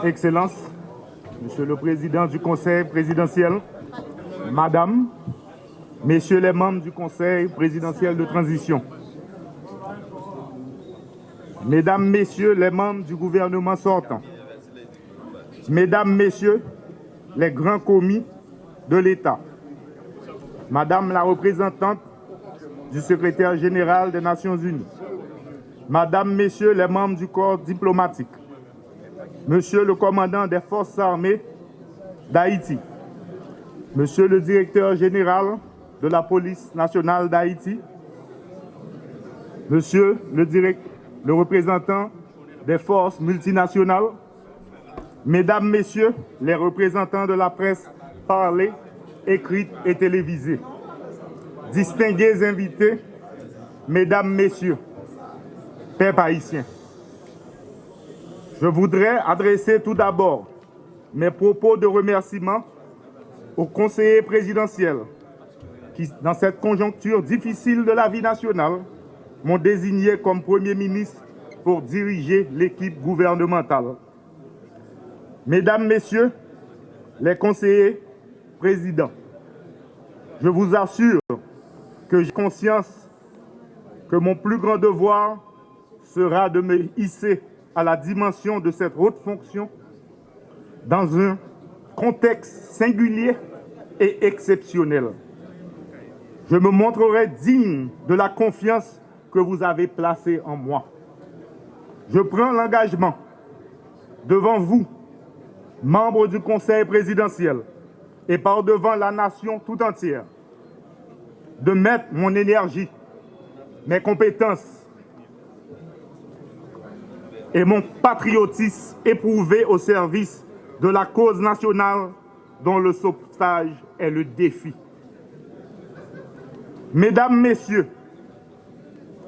Excellences, Monsieur le Président du Conseil présidentiel, Madame, Messieurs les membres du Conseil présidentiel de transition, Mesdames, Messieurs les membres du gouvernement sortant, Mesdames, Messieurs les grands commis de l'État, Madame la représentante du secrétaire général des Nations Unies, Madame, Messieurs les membres du corps diplomatique, Monsieur le commandant des forces armées d'Haïti, Monsieur le directeur général de la police nationale d'Haïti, Monsieur le représentant des forces multinationales, Mesdames, Messieurs les représentants de la presse parlée, écrite et télévisée, distingués invités, Mesdames, Messieurs, peuple haïtien. Je voudrais adresser tout d'abord mes propos de remerciement aux conseillers présidentiels qui, dans cette conjoncture difficile de la vie nationale, m'ont désigné comme Premier ministre pour diriger l'équipe gouvernementale. Mesdames, Messieurs, les conseillers présidents, je vous assure que j'ai conscience que mon plus grand devoir sera de me hisser à la dimension de cette haute fonction dans un contexte singulier et exceptionnel. Je me montrerai digne de la confiance que vous avez placée en moi. Je prends l'engagement devant vous, membres du Conseil présidentiel, et par devant la nation tout entière, de mettre mon énergie, mes compétences et mon patriotisme éprouvé au service de la cause nationale dont le sauvetage est le défi. Mesdames, Messieurs,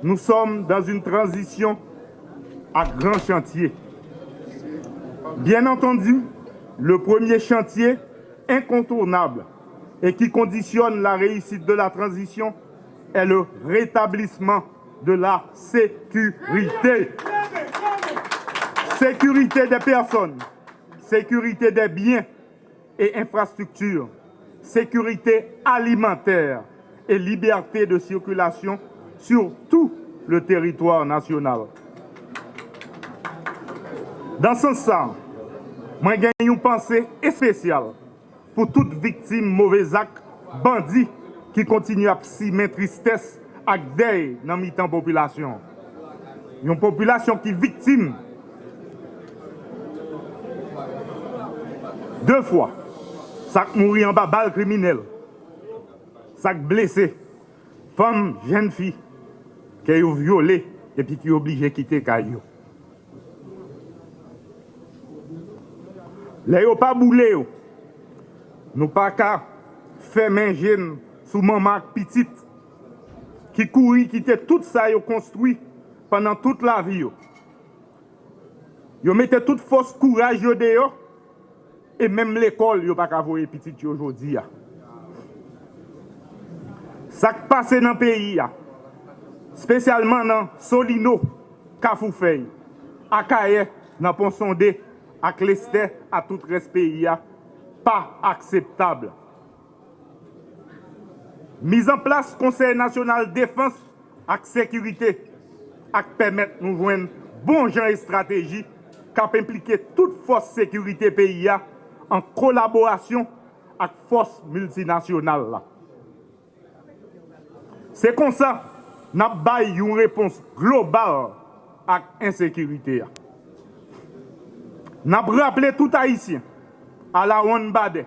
nous sommes dans une transition à grand chantier. Bien entendu, le premier chantier incontournable et qui conditionne la réussite de la transition est le rétablissement de la sécurité. Sécurité des personnes, sécurité des biens et infrastructures, sécurité alimentaire et liberté de circulation sur tout le territoire national. Dans ce sens, moi j'ai une pensée spéciale pour toute victime mauvais acte, bandit qui continue à simer tristesse avec deuil dans la population. Une population qui est victime deux fois, ça mourit en bas balle criminelle, ça blessé, femme, jeune fille, qui est violée et puis qui est obligée de quitter Caillou. Les n'ont pas boulé, nous pas qu'à faire main jeune sous maman petite, qui courit, qui était tout ça yo construit pendant toute la vie. Ils mettaient toute force courage dehors. Et même l'école, il n'y a pas qu'à voir les petits aujourd'hui. Ça qui passe dans le pays, spécialement dans Solino, Kafoufei, Akaye, dans Ponsondé, à Clester, à tout le reste pays, pas acceptable. Mise en place Conseil national de défense et sécurité, à permettre de nous joindre bon gens et stratégie, qui impliquer toute force sécurité pays en collaboration avec forces multinationales. C'est comme ça que nous avons une réponse globale à l'insécurité. Nous avons rappelé tout Haïtien à la Ronbade,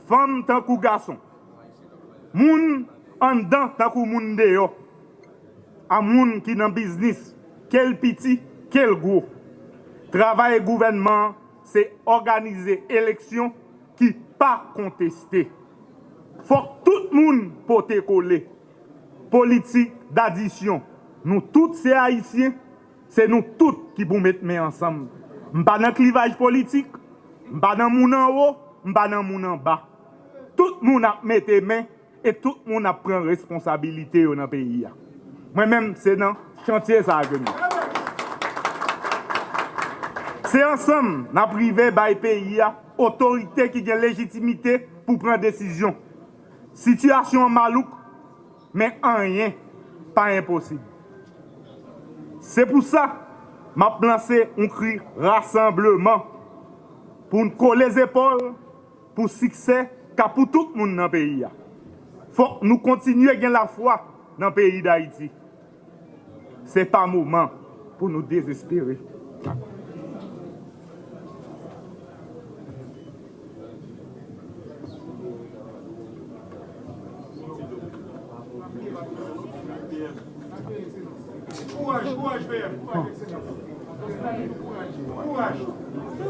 femmes tant que garçons, moun en dedans tant que moun dehors, à moun qui dans business, quel petit, quel gros. Travail et gouvernement, c'est organiser élection qui pas contestée. Faut que tout le monde peut coller. Politique d'addition. Nous tous ces Haïtiens, c'est nous tous qui vous mettons ensemble. Pas dans le clivage politique, pas dans moun en haut, pas dans moun en bas. Tout le monde a mis main et tout le monde a pris responsabilité dans le pays. Moi-même, c'est dans le chantier ça a gagné. C'est ensemble, nous privé par pays, autorité qui a légitimité pour prendre décision. Situation malouk, mais rien, pas impossible. C'est pour ça que je lancé un cri rassemblement pour nous coller les épaules pour succès pour tout le monde dans le pays. Il faut que nous continuions à gagner la foi dans le pays d'Haïti. Ce n'est pas le moment pour nous désespérer.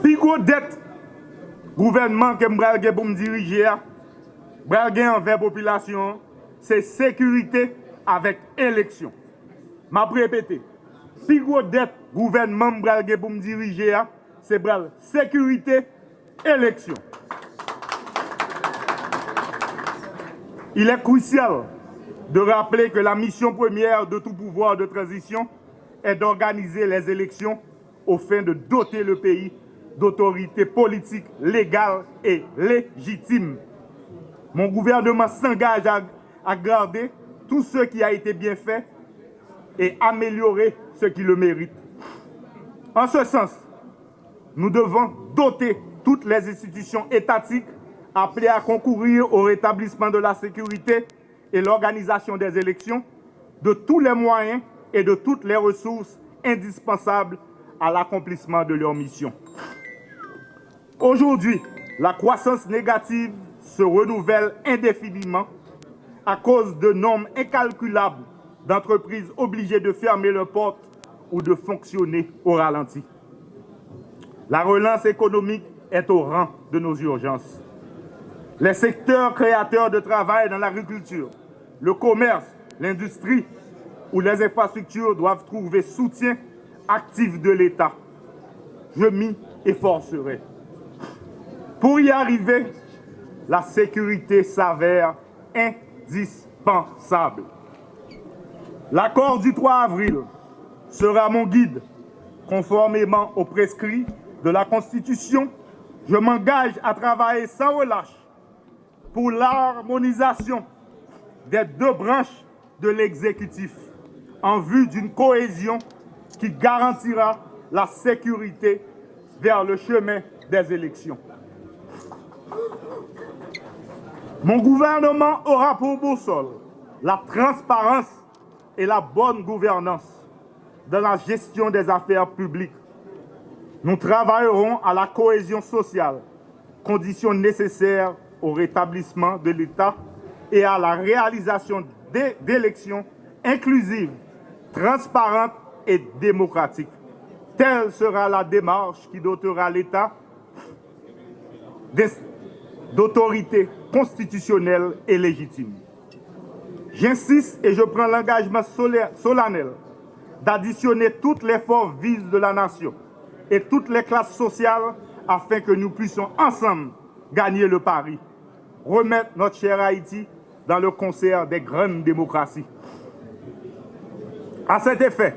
Puis gros dette gouvernement que je pour me diriger, envers la population, c'est sécurité avec élection. Je répéter. Puis gros dette gouvernement pour me diriger, c'est sécurité, élection. Il est crucial de rappeler que la mission première de tout pouvoir de transition est d'organiser les élections au fin de doter le pays d'autorités politiques légales et légitimes. Mon gouvernement s'engage à garder tout ce qui a été bien fait et améliorer ce qui le mérite. En ce sens, nous devons doter toutes les institutions étatiques appelées à concourir au rétablissement de la sécurité et l'organisation des élections de tous les moyens et de toutes les ressources indispensables à l'accomplissement de leur mission. Aujourd'hui, la croissance négative se renouvelle indéfiniment à cause de nombres incalculables d'entreprises obligées de fermer leurs portes ou de fonctionner au ralenti. La relance économique est au rang de nos urgences. Les secteurs créateurs de travail dans l'agriculture, le commerce, l'industrie ou les infrastructures doivent trouver soutien actif de l'État. Je m'y efforcerai. Pour y arriver, la sécurité s'avère indispensable. L'accord du 3 avril sera mon guide. Conformément aux prescrits de la Constitution, je m'engage à travailler sans relâche pour l'harmonisation des deux branches de l'exécutif en vue d'une cohésion qui garantira la sécurité vers le chemin des élections. Mon gouvernement aura pour boussole la transparence et la bonne gouvernance dans la gestion des affaires publiques. Nous travaillerons à la cohésion sociale, condition nécessaire au rétablissement de l'État et à la réalisation d'élections inclusives, transparentes et démocratiques. Telle sera la démarche qui dotera l'État d'autorité constitutionnelle et légitime. J'insiste et je prends l'engagement solennel d'additionner toutes les forces vives de la nation et toutes les classes sociales afin que nous puissions ensemble gagner le pari, remettre notre cher Haïti dans le concert des grandes démocraties. À cet effet,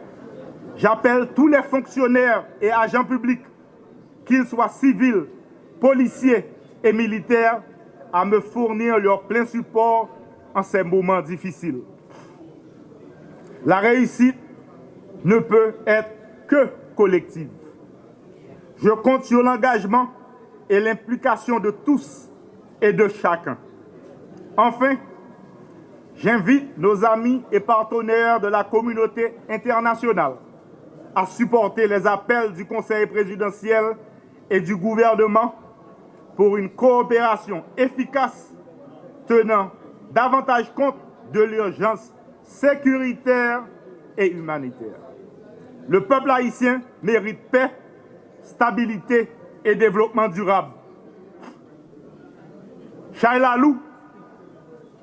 j'appelle tous les fonctionnaires et agents publics, qu'ils soient civils, policiers et militaires, à me fournir leur plein support en ces moments difficiles. La réussite ne peut être que collective. Je compte sur l'engagement et l'implication de tous et de chacun. Enfin, j'invite nos amis et partenaires de la communauté internationale à supporter les appels du Conseil présidentiel et du gouvernement pour une coopération efficace tenant davantage compte de l'urgence sécuritaire et humanitaire. Le peuple haïtien mérite paix, stabilité et développement durable. Chaylalou,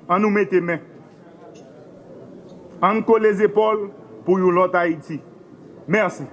on nous met les mains. On colle les épaules pour l'autre Haïti. Merci.